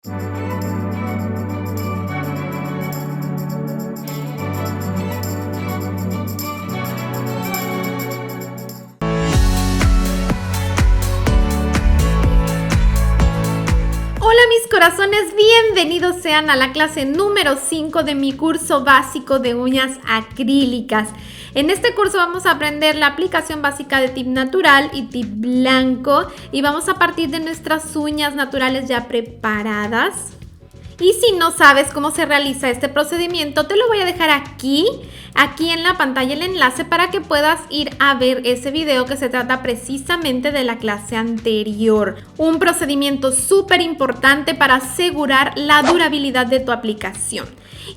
Hola mis corazones, bienvenidos sean a la clase número 5 de mi curso básico de uñas acrílicas. En este curso vamos a aprender la aplicación básica de tip natural y tip blanco y vamos a partir de nuestras uñas naturales ya preparadas. Y si no sabes cómo se realiza este procedimiento, te lo voy a dejar aquí en la pantalla el enlace para que puedas ir a ver ese video que se trata precisamente de la clase anterior. Un procedimiento súper importante para asegurar la durabilidad de tu aplicación.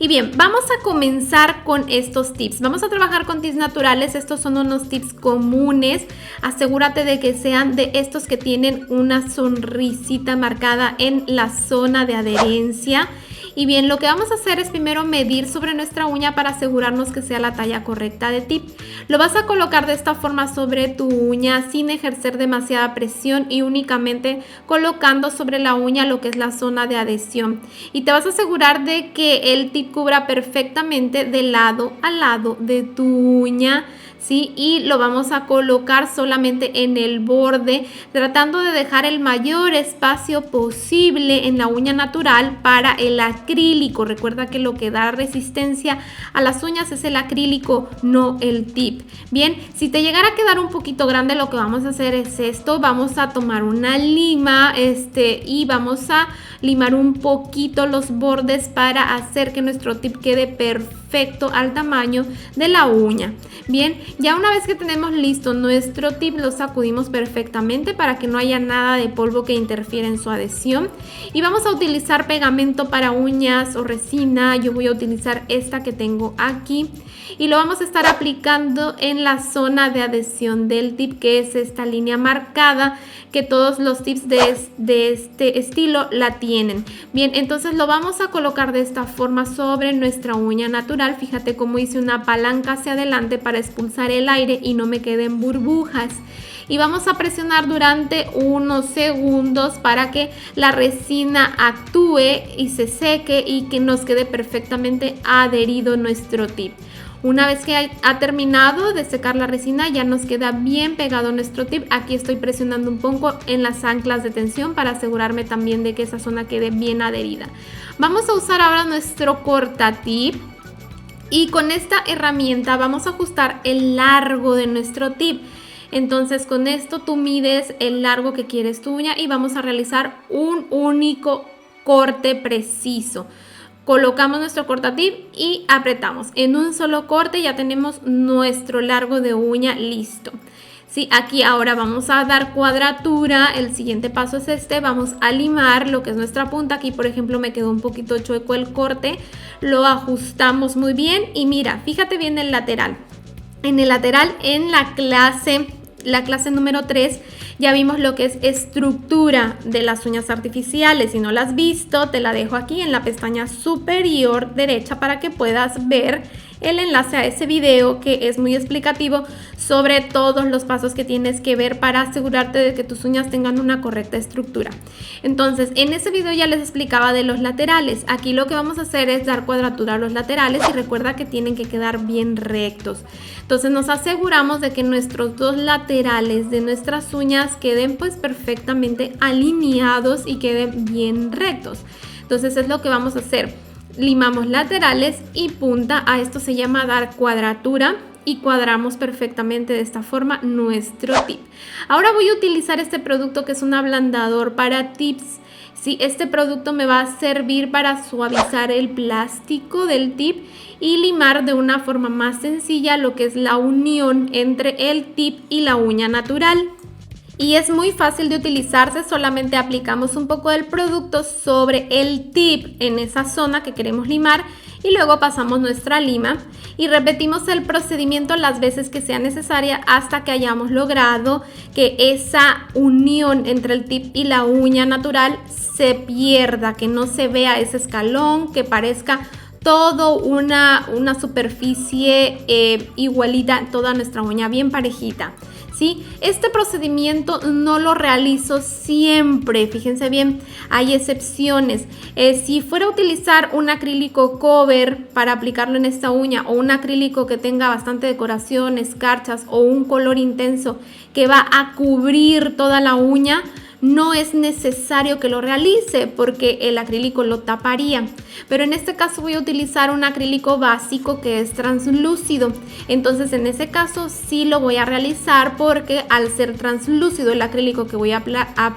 Y bien, vamos a comenzar con estos tips. Vamos a trabajar con tips naturales. Estos son unos tips comunes. Asegúrate de que sean de estos que tienen una sonrisita marcada en la zona de adherencia. Y bien, lo que vamos a hacer es primero medir sobre nuestra uña para asegurarnos que sea la talla correcta de tip. Lo vas a colocar de esta forma sobre tu uña sin ejercer demasiada presión y únicamente colocando sobre la uña lo que es la zona de adhesión. Y te vas a asegurar de que el tip cubra perfectamente de lado a lado de tu uña, ¿sí? Y lo vamos a colocar solamente en el borde, tratando de dejar el mayor espacio posible en la uña natural para el acrílico. Recuerda que lo que da resistencia a las uñas es el acrílico, no el tip. Bien, si te llegara a quedar un poquito grande, lo que vamos a hacer es esto. Vamos a tomar una lima y vamos a limar un poquito los bordes para hacer que nuestro tip quede perfecto al tamaño de la uña. Bien, ya una vez que tenemos listo nuestro tip, lo sacudimos perfectamente para que no haya nada de polvo que interfiera en su adhesión. Y vamos a utilizar pegamento para uñas o resina. Yo voy a utilizar esta que tengo aquí. Y lo vamos a estar aplicando en la zona de adhesión del tip, que es esta línea marcada, que todos los tips de este estilo la tienen. Bien, entonces lo vamos a colocar de esta forma sobre nuestra uña natural. Fíjate cómo hice una palanca hacia adelante para expulsar el aire y no me queden burbujas. Y vamos a presionar durante unos segundos para que la resina actúe y se seque y que nos quede perfectamente adherido nuestro tip. Una vez que ha terminado de secar la resina, ya nos queda bien pegado nuestro tip. Aquí estoy presionando un poco en las anclas de tensión para asegurarme también de que esa zona quede bien adherida. Vamos a usar ahora nuestro cortatip. Y con esta herramienta vamos a ajustar el largo de nuestro tip. Entonces con esto tú mides el largo que quieres tu uña y vamos a realizar un único corte preciso. Colocamos nuestro cortatip y apretamos. En un solo corte ya tenemos nuestro largo de uña listo. Sí, aquí ahora vamos a dar cuadratura. El siguiente paso es este. Vamos a limar lo que es nuestra punta. Aquí, por ejemplo, me quedó un poquito chueco el corte. Lo ajustamos muy bien. Y mira, fíjate bien el lateral. En el lateral, en la clase número 3, ya vimos lo que es estructura de las uñas artificiales. Si no la has visto, te la dejo aquí en la pestaña superior derecha para que puedas ver el enlace a ese video, que es muy explicativo sobre todos los pasos que tienes que ver para asegurarte de que tus uñas tengan una correcta estructura. Entonces, en ese video ya les explicaba de los laterales. Aquí lo que vamos a hacer es dar cuadratura a los laterales y recuerda que tienen que quedar bien rectos. Entonces nos aseguramos de que nuestros dos laterales de nuestras uñas queden pues perfectamente alineados y queden bien rectos. Entonces es lo que vamos a hacer. Limamos laterales y punta. A esto se llama dar cuadratura y cuadramos perfectamente de esta forma nuestro tip. Ahora voy a utilizar este producto que es un ablandador para tips. Sí, este producto me va a servir para suavizar el plástico del tip y limar de una forma más sencilla lo que es la unión entre el tip y la uña natural. Y es muy fácil de utilizarse, solamente aplicamos un poco del producto sobre el tip en esa zona que queremos limar y luego pasamos nuestra lima y repetimos el procedimiento las veces que sea necesaria hasta que hayamos logrado que esa unión entre el tip y la uña natural se pierda, que no se vea ese escalón, que parezca todo una superficie igualita, toda nuestra uña bien parejita. ¿sí? Este procedimiento no lo realizo siempre, fíjense bien, hay excepciones. Si fuera a utilizar un acrílico cover para aplicarlo en esta uña, o un acrílico que tenga bastante decoración, escarchas, o un color intenso que va a cubrir toda la uña, no es necesario que lo realice porque el acrílico lo taparía. Pero en este caso voy a utilizar un acrílico básico que es translúcido. Entonces en ese caso sí lo voy a realizar, porque al ser translúcido el acrílico que voy a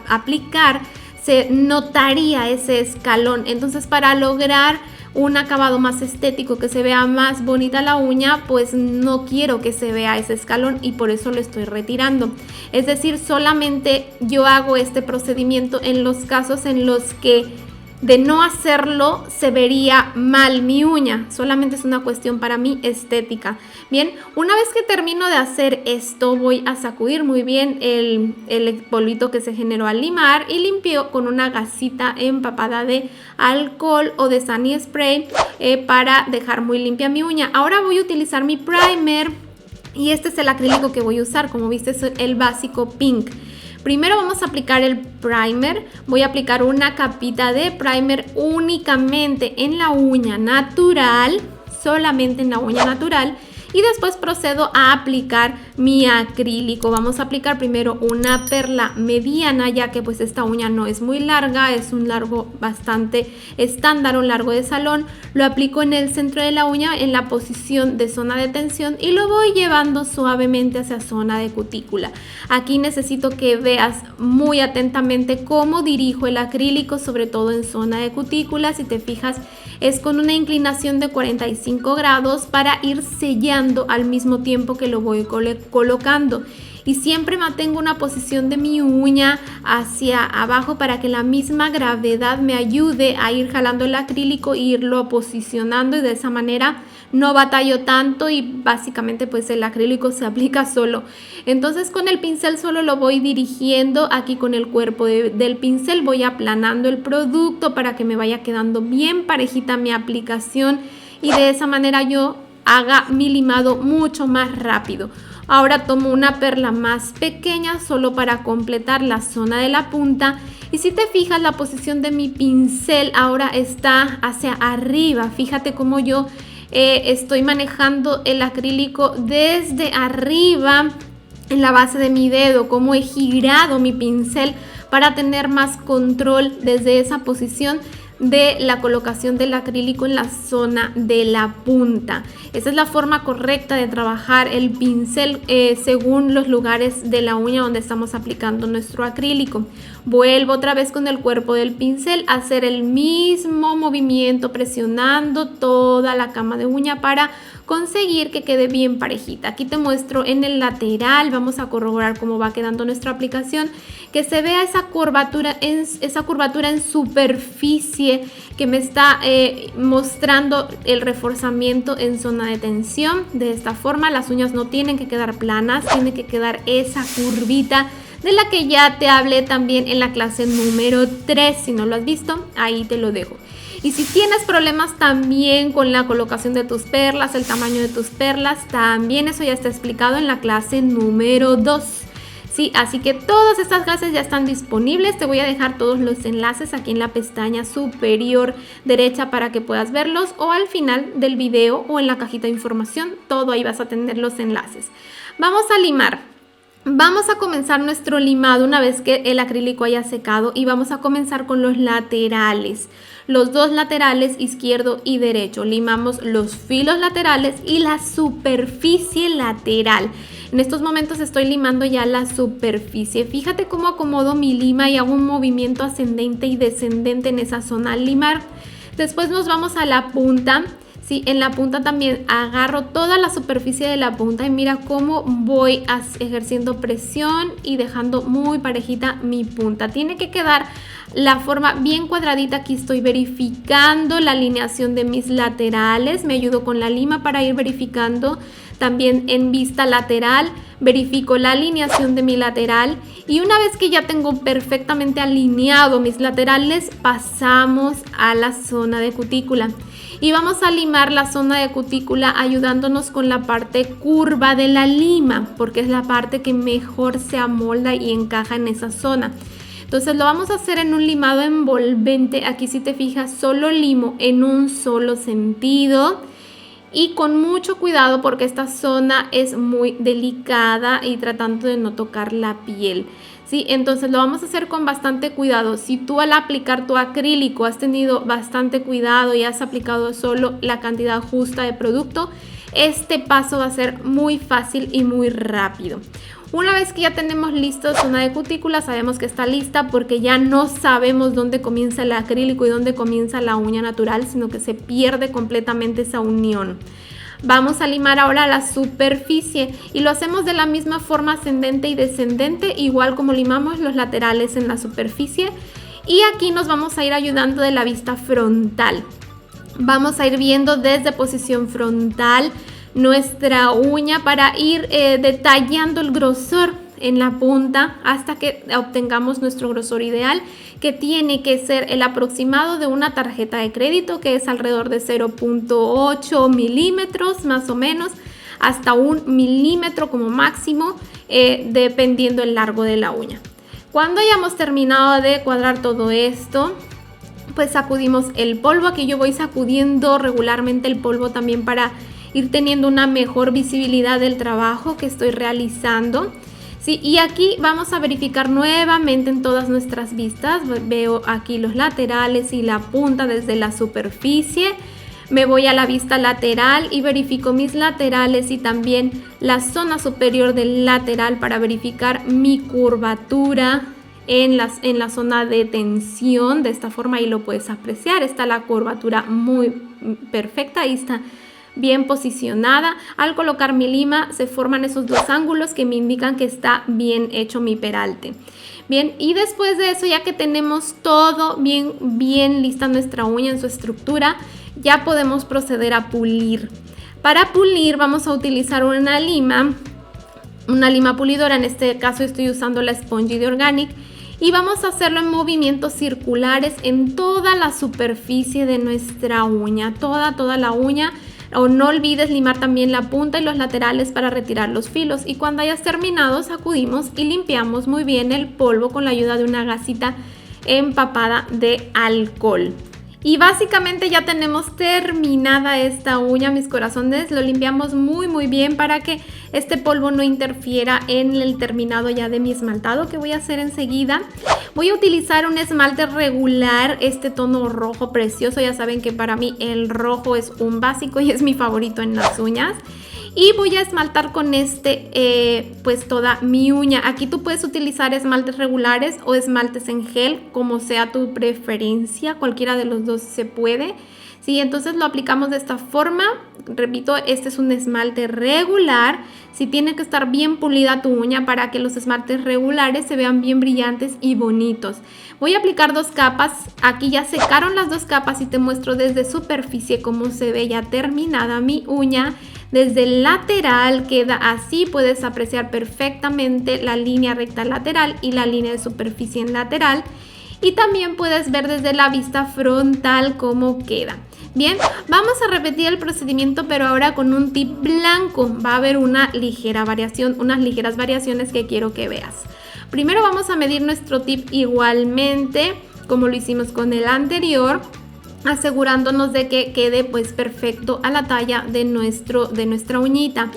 aplicar, se notaría ese escalón. Entonces, para lograr un acabado más estético, que se vea más bonita la uña, pues no quiero que se vea ese escalón y por eso lo estoy retirando. Es decir, solamente yo hago este procedimiento en los casos en los que de no hacerlo se vería mal mi uña. Solamente es una cuestión para mí estética. Bien, una vez que termino de hacer esto, voy a sacudir muy bien el polvito que se generó al limar y limpio con una gasita empapada de alcohol o de Sunny Spray para dejar muy limpia mi uña. Ahora voy a utilizar mi primer y este es el acrílico que voy a usar. Como viste, es el básico pink. Primero vamos a aplicar el primer. Voy a aplicar una capita de primer únicamente en la uña natural, solamente en la uña natural. Y después procedo a aplicar mi acrílico. Vamos a aplicar primero una perla mediana, ya que pues esta uña no es muy larga, es un largo bastante estándar, un largo de salón. Lo aplico en el centro de la uña, en la posición de zona de tensión, y lo voy llevando suavemente hacia zona de cutícula. Aquí necesito que veas muy atentamente cómo dirijo el acrílico, sobre todo en zona de cutícula. Si te fijas, es con una inclinación de 45 grados para ir sellando al mismo tiempo que lo voy colocando. Y siempre mantengo una posición de mi uña hacia abajo para que la misma gravedad me ayude a ir jalando el acrílico e irlo posicionando, y de esa manera no batallo tanto y básicamente pues el acrílico se aplica solo. Entonces con el pincel solo lo voy dirigiendo. Aquí con el cuerpo del pincel voy aplanando el producto para que me vaya quedando bien parejita mi aplicación y de esa manera yo haga mi limado mucho más rápido. Ahora tomo una perla más pequeña solo para completar la zona de la punta, y si te fijas, la posición de mi pincel ahora está hacia arriba. Fíjate cómo yo estoy manejando el acrílico desde arriba en la base de mi dedo, cómo he girado mi pincel para tener más control desde esa posición de la colocación del acrílico en la zona de la punta. Esa es la forma correcta de trabajar el pincel según los lugares de la uña donde estamos aplicando nuestro acrílico. Vuelvo otra vez con el cuerpo del pincel a hacer el mismo movimiento, presionando toda la cama de uña para conseguir que quede bien parejita. Aquí te muestro en el lateral, vamos a corroborar cómo va quedando nuestra aplicación, que se vea esa curvatura en superficie que me está mostrando el reforzamiento en zona de tensión. De esta forma las uñas no tienen que quedar planas, tiene que quedar esa curvita de la que ya te hablé también en la clase número 3. Si no lo has visto, ahí te lo dejo. Y si tienes problemas también con la colocación de tus perlas, el tamaño de tus perlas, también eso ya está explicado en la clase número 2. Sí, así que todas estas clases ya están disponibles. Te voy a dejar todos los enlaces aquí en la pestaña superior derecha para que puedas verlos, o al final del video o en la cajita de información. Todo ahí vas a tener los enlaces. Vamos a limar. Vamos a comenzar nuestro limado una vez que el acrílico haya secado, y vamos a comenzar con los laterales. Los dos laterales, izquierdo y derecho. Limamos los filos laterales y la superficie lateral. En estos momentos estoy limando ya la superficie. Fíjate cómo acomodo mi lima y hago un movimiento ascendente y descendente en esa zona al limar. Después nos vamos a la punta. Sí, en la punta también agarro toda la superficie de la punta y mira cómo voy ejerciendo presión y dejando muy parejita mi punta. Tiene que quedar la forma bien cuadradita. Aquí estoy verificando la alineación de mis laterales. Me ayudo con la lima para ir verificando. también en vista lateral, verifico la alineación de mi lateral y una vez que ya tengo perfectamente alineado mis laterales, pasamos a la zona de cutícula. Y vamos a limar la zona de cutícula ayudándonos con la parte curva de la lima, porque es la parte que mejor se amolda y encaja en esa zona. Entonces lo vamos a hacer en un limado envolvente. Aquí si te fijas, solo limo en un solo sentido y con mucho cuidado porque esta zona es muy delicada y tratando de no tocar la piel. ¿Sí? Entonces lo vamos a hacer con bastante cuidado. Si tú al aplicar tu acrílico has tenido bastante cuidado y has aplicado solo la cantidad justa de producto, este paso va a ser muy fácil y muy rápido. Una vez que ya tenemos listo zona de cutícula, sabemos que está lista porque ya no sabemos dónde comienza el acrílico y dónde comienza la uña natural, sino que se pierde completamente esa unión. Vamos a limar ahora la superficie y lo hacemos de la misma forma ascendente y descendente, igual como limamos los laterales en la superficie. Y aquí nos vamos a ir ayudando de la vista frontal. Vamos a ir viendo desde posición frontal nuestra uña para ir detallando el grosor en la punta hasta que obtengamos nuestro grosor ideal, que tiene que ser el aproximado de una tarjeta de crédito, que es alrededor de 0.8 milímetros más o menos, hasta 1 milímetro como máximo, dependiendo el largo de la uña. Cuando hayamos terminado de cuadrar todo esto, pues sacudimos el polvo. Aquí yo voy sacudiendo regularmente el polvo también para ir teniendo una mejor visibilidad del trabajo que estoy realizando. Sí, y aquí vamos a verificar nuevamente en todas nuestras vistas. Veo aquí los laterales y la punta desde la superficie. Me voy a la vista lateral y verifico mis laterales y también la zona superior del lateral para verificar mi curvatura en la zona de tensión. De esta forma ahí lo puedes apreciar. Está la curvatura muy perfecta. Ahí está bien posicionada. Al colocar mi lima se forman esos dos ángulos que me indican que está bien hecho mi peralte. Bien, y después de eso, ya que tenemos todo bien lista nuestra uña en su estructura, ya podemos proceder a pulir. Para pulir vamos a utilizar una lima pulidora. En este caso estoy usando la Spongy de Organic y vamos a hacerlo en movimientos circulares en toda la superficie de nuestra uña, toda la uña. O no olvides limar también la punta y los laterales para retirar los filos. Y cuando hayas terminado, sacudimos y limpiamos muy bien el polvo con la ayuda de una gasita empapada de alcohol. Y básicamente ya tenemos terminada esta uña, mis corazones. Lo limpiamos muy bien para que este polvo no interfiera en el terminado ya de mi esmaltado, que voy a hacer enseguida. Voy a utilizar un esmalte regular, este tono rojo precioso. Ya saben que para mí el rojo es un básico y es mi favorito en las uñas. Y voy a esmaltar con pues toda mi uña. Aquí tú puedes utilizar esmaltes regulares o esmaltes en gel, como sea tu preferencia. Cualquiera de los dos se puede. Sí, entonces lo aplicamos de esta forma. Repito, este es un esmalte regular. Sí, tiene que estar bien pulida tu uña para que los esmaltes regulares se vean bien brillantes y bonitos. Voy a aplicar 2 capas. Aquí ya secaron las 2 capas y te muestro desde superficie cómo se ve ya terminada mi uña. Desde el lateral queda así, puedes apreciar perfectamente la línea recta lateral y la línea de superficie en lateral. Y también puedes ver desde la vista frontal cómo queda. Bien, vamos a repetir el procedimiento, pero ahora con un tip blanco. Va a haber una ligera variación, unas ligeras variaciones que quiero que veas. Primero vamos a medir nuestro tip igualmente, como lo hicimos con el anterior, asegurándonos de que quede pues perfecto a la talla de nuestra uñita.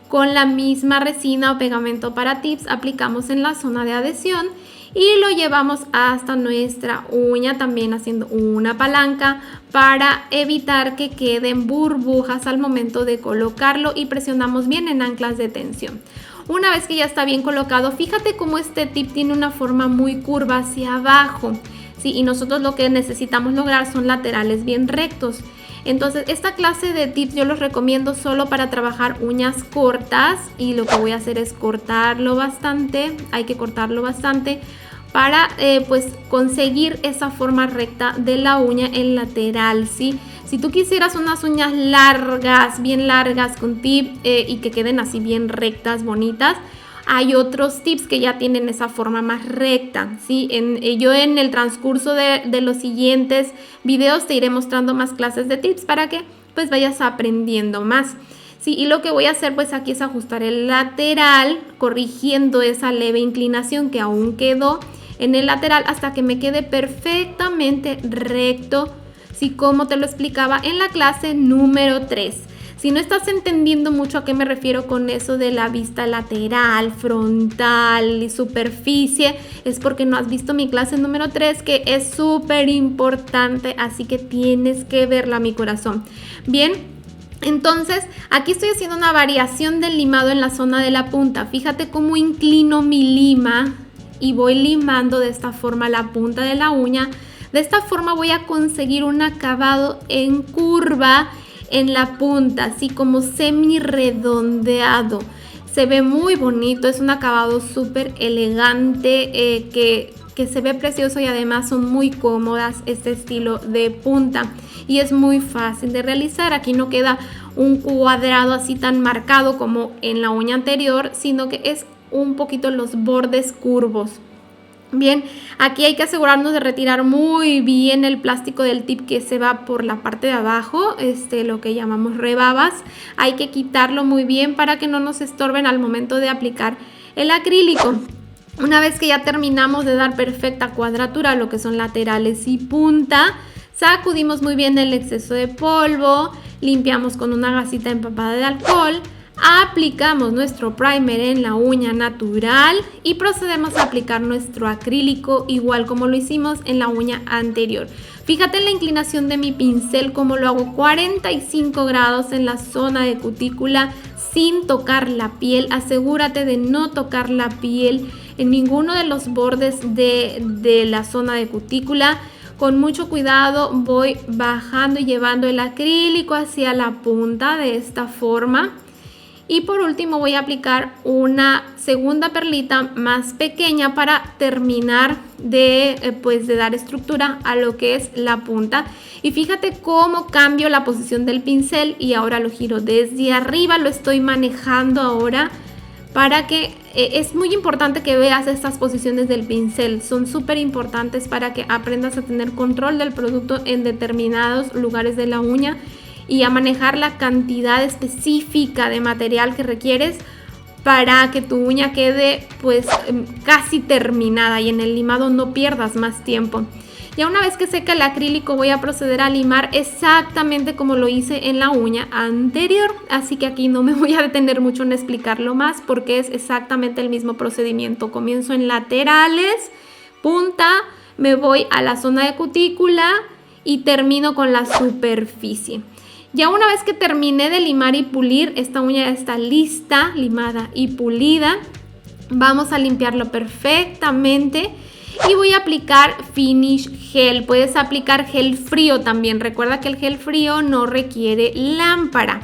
Con la misma resina o pegamento para tips aplicamos en la zona de adhesión y lo llevamos hasta nuestra uña, también haciendo una palanca para evitar que queden burbujas al momento de colocarlo, y presionamos bien en anclas de tensión. Una vez que ya está bien colocado, fíjate cómo este tip tiene una forma muy curva hacia abajo. Sí, y nosotros lo que necesitamos lograr son laterales bien rectos. Entonces esta clase de tips yo los recomiendo solo para trabajar uñas cortas, y lo que voy a hacer es cortarlo bastante. Hay que cortarlo bastante para pues conseguir esa forma recta de la uña en lateral, ¿sí? Si tú quisieras unas uñas largas, bien largas con tip y que queden así bien rectas, bonitas, hay otros tips que ya tienen esa forma más recta, ¿sí? Yo en el transcurso de los siguientes videos te iré mostrando más clases de tips para que pues vayas aprendiendo más. Sí, y lo que voy a hacer pues aquí es ajustar el lateral, corrigiendo esa leve inclinación que aún quedó en el lateral hasta que me quede perfectamente recto, sí, como te lo explicaba en la clase número 3. Si no estás entendiendo mucho a qué me refiero con eso de la vista lateral, frontal y superficie, es porque no has visto mi clase número 3, que es súper importante, así que tienes que verla, mi corazón. Bien, entonces aquí estoy haciendo una variación del limado en la zona de la punta. Fíjate cómo inclino mi lima y voy limando de esta forma la punta de la uña. De esta forma voy a conseguir un acabado en curva en la punta, así como semi redondeado. Se ve muy bonito, es un acabado súper elegante que se ve precioso y además son muy cómodas este estilo de punta y es muy fácil de realizar. Aquí no queda un cuadrado así tan marcado como en la uña anterior, sino que es un poquito los bordes curvos. Bien, aquí hay que asegurarnos de retirar muy bien el plástico del tip que se va por la parte de abajo, lo que llamamos rebabas. Hay que quitarlo muy bien para que no nos estorben al momento de aplicar el acrílico. Una vez que ya terminamos de dar perfecta cuadratura a lo que son laterales y punta, sacudimos muy bien el exceso de polvo, limpiamos con una gasita empapada de alcohol, aplicamos nuestro primer en la uña natural y procedemos a aplicar nuestro acrílico igual como lo hicimos en la uña anterior. Fíjate en la inclinación de mi pincel, como lo hago 45 grados en la zona de cutícula sin tocar la piel. Asegúrate de no tocar la piel en ninguno de los bordes de la zona de cutícula. Con mucho cuidado voy bajando y llevando el acrílico hacia la punta de esta forma. Y por último voy a aplicar una segunda perlita más pequeña para terminar de dar estructura a lo que es la punta. Y fíjate cómo cambio la posición del pincel y ahora lo giro desde arriba, lo estoy manejando ahora para que es muy importante que veas estas posiciones del pincel. Son súper importantes para que aprendas a tener control del producto en determinados lugares de la uña y a manejar la cantidad específica de material que requieres para que tu uña quede pues casi terminada y en el limado no pierdas más tiempo. Ya una vez que seca el acrílico voy a proceder a limar exactamente como lo hice en la uña anterior, así que aquí no me voy a detener mucho en explicarlo más porque es exactamente el mismo procedimiento. Comienzo en laterales, punta, me voy a la zona de cutícula y termino con la superficie. Ya una vez que terminé de limar y pulir, esta uña ya está lista, limada y pulida. Vamos a limpiarlo perfectamente y voy a aplicar finish gel. Puedes aplicar gel frío también. Recuerda que el gel frío no requiere lámpara,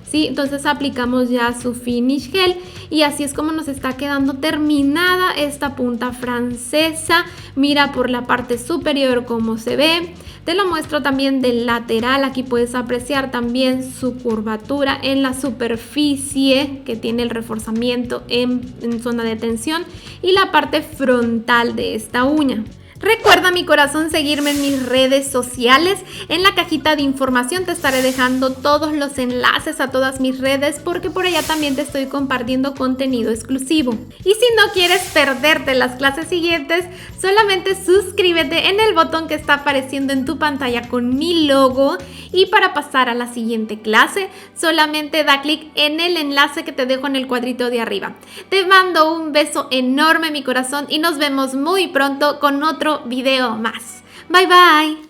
¿sí? Entonces aplicamos ya su finish gel y así es como nos está quedando terminada esta punta francesa. Mira por la parte superior cómo se ve. Te lo muestro también del lateral. Aquí puedes apreciar también su curvatura en la superficie que tiene el reforzamiento en zona de tensión y la parte frontal de esta uña. Recuerda, mi corazón, seguirme en mis redes sociales. En la cajita de información te estaré dejando todos los enlaces a todas mis redes porque por allá también te estoy compartiendo contenido exclusivo. Y si no quieres perderte las clases siguientes, solamente suscríbete en el botón que está apareciendo en tu pantalla con mi logo. Y para pasar a la siguiente clase, solamente da clic en el enlace que te dejo en el cuadrito de arriba. Te mando un beso enorme, mi corazón, y nos vemos muy pronto con otro video más. Bye bye.